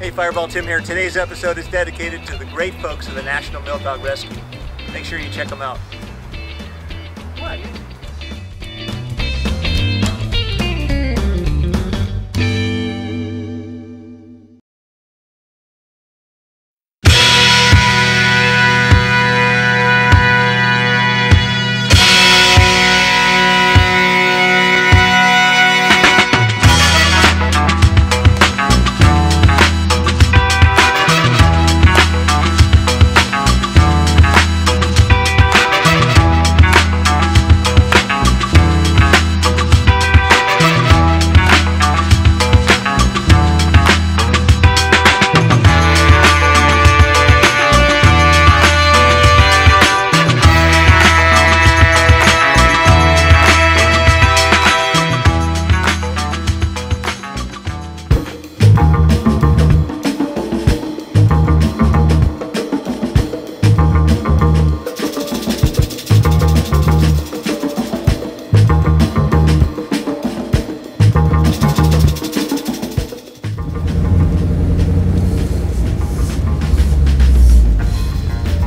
Hey Fireball, Tim here. Today's episode is dedicated to the great folks of the National Mill Dog Rescue. Make sure you check them out. What?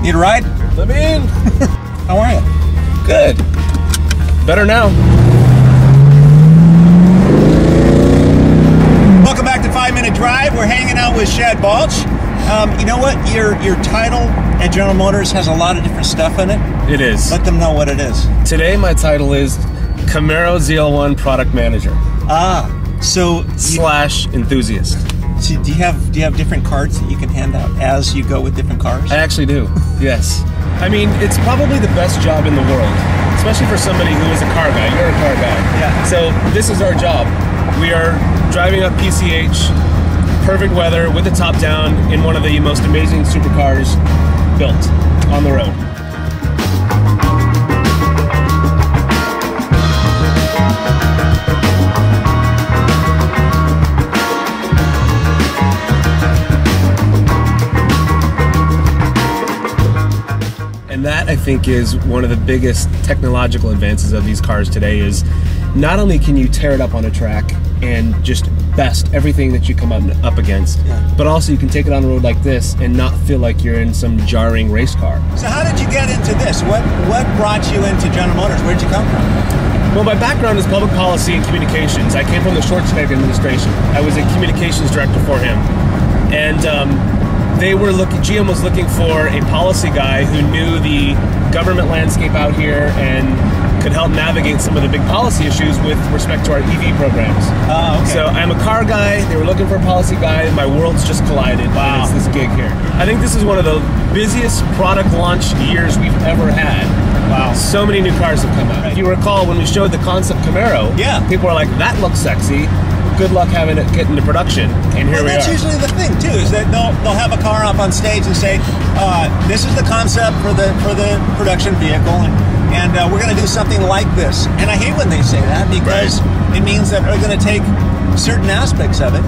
Need a ride? Let me in. How are you? Good. Better now. Welcome back to 5-Minute Drive. We're hanging out with SHAD BALCH. You know what? Your title at General Motors has a lot of different stuff in it. It is. Let them know what it is. Today my title is Camaro ZL1 Product Manager. Ah, so slash enthusiast. So do you have different cards that you can hand out as you go with different cars? I actually do, yes. I mean, it's probably the best job in the world, especially for somebody who is a car guy. You're a car guy. Yeah. So this is our job. We are driving up PCH, perfect weather, with the top down, in one of the most amazing supercars built on the road. And that, I think, is one of the biggest technological advances of these cars today. Is not only can you tear it up on a track and just best everything that you come up against, but also you can take it on a road like this and not feel like you're in some jarring race car. So how did you get into this? What brought you into General Motors? Where did you come from? Well, my background is public policy and communications. I came from the Schwarzenegger administration. I was a communications director for him. And GM was looking for a policy guy who knew the government landscape out here and could help navigate some of the big policy issues with respect to our EV programs. Oh, okay. So I'm a car guy, they were looking for a policy guy, and my worlds just collided. Wow. And it's this gig here. I think this is one of the busiest product launch years we've ever had. Wow. So many new cars have come out. If you recall, when we showed the concept Camaro, people were like, that looks sexy. Good luck having it get into production, and here we are. That's usually the thing too, is that they'll have a car up on stage and say, this is the concept for the production vehicle, and we're going to do something like this. And I hate when they say that, because it means that they're going to take certain aspects of it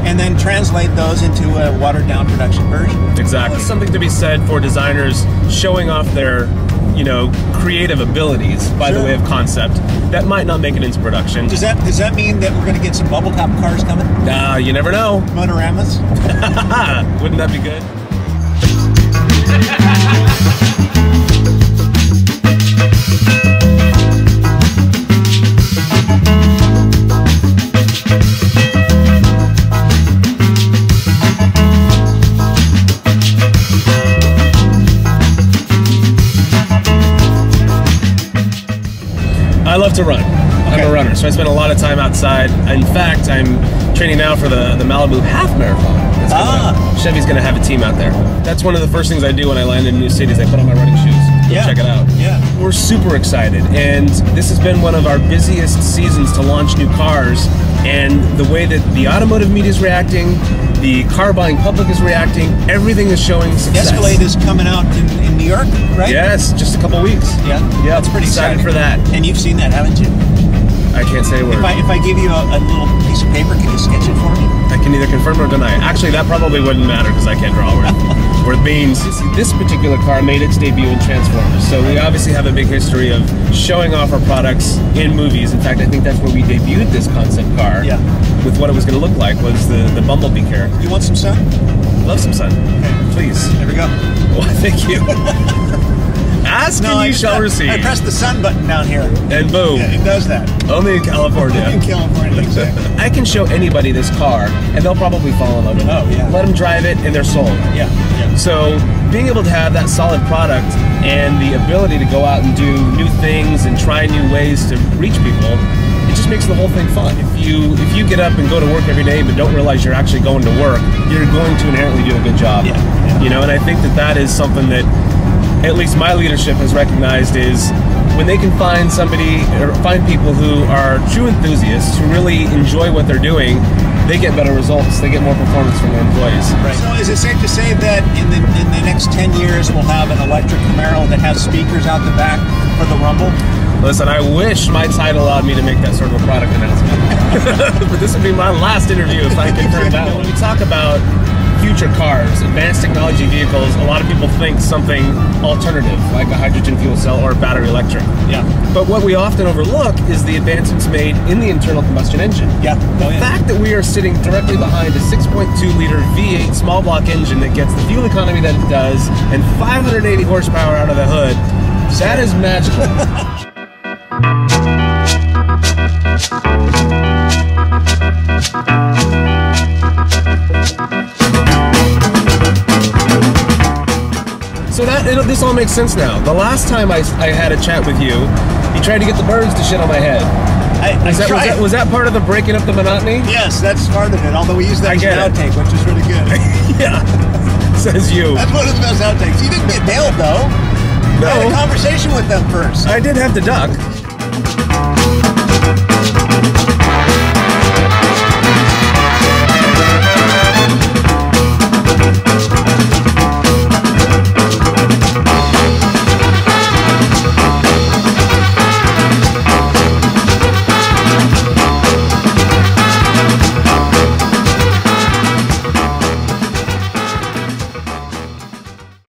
and then translate those into a watered down production version. Exactly. There's something to be said for designers showing off their creative abilities by the way of concept that might not make it into production. Does that mean that we're going to get some bubble top cars coming? You never know. Motoramas? Wouldn't that be good? I love to run. I'm a runner, so I spend a lot of time outside. In fact, I'm training now for the Malibu half marathon. Chevy's going to have a team out there. That's one of the first things I do when I land in a new city is I put on my running shoes. Check it out. Yeah. We're super excited, and this has been one of our busiest seasons to launch new cars, and the way that the automotive media is reacting, the car buying public is reacting, everything is showing success. Escalade is coming out in New York, right? Yes, just a couple weeks. Yeah, that's pretty excited for that. And you've seen that, haven't you? I can't say a word. If I give you a little piece of paper, can you sketch it for me? I can either confirm or deny. Actually, that probably wouldn't matter because I can't draw worth beans. This particular car made its debut in Transformers, so we obviously have a big history of showing off our products in movies. In fact, I think that's where we debuted this concept car. Yeah. With what it was going to look like was the Bumblebee character. You want some sun? Love some sun. Okay. Please. There we go. Well, thank you. Ask and you shall receive. I press the sun button down here. And boom. Yeah, it does that. Only in California. In California, exactly. I can show anybody this car, and they'll probably fall in love with it. Oh, yeah. Let them drive it, and they're sold. Yeah, yeah. So being able to have that solid product and the ability to go out and do new things and try new ways to reach people, it just makes the whole thing fun. If you get up and go to work every day but don't realize you're actually going to work, you're going to inherently do a good job. Yeah, yeah. You know, and I think that is something that at least my leadership has recognized is when they can find somebody or find people who are true enthusiasts who really enjoy what they're doing, they get better results. They get more performance from their employees. Right. So is it safe to say that in the next 10 years we'll have an electric Camaro that has speakers out the back for the rumble? Listen, I wish my title allowed me to make that sort of a product announcement. But this would be my last interview if I confirm that one. When we talk about future cars, advanced technology vehicles, a lot of people think something alternative, like a hydrogen fuel cell or battery electric. Yeah. But what we often overlook is the advancements made in the internal combustion engine. Yeah. The fact that we are sitting directly behind a 6.2-liter V8 small block engine that gets the fuel economy that it does and 580 horsepower out of the hood, that is magical. So this all makes sense now. The last time I had a chat with you, you tried to get the birds to shit on my head. Was that part of the breaking up the monotony? Yes, that's part of it. Although we used that as an outtake, which is really good. Yeah, says you. That's one of the best outtakes. You didn't get nailed though. No. I had a conversation with them first. I did have to duck.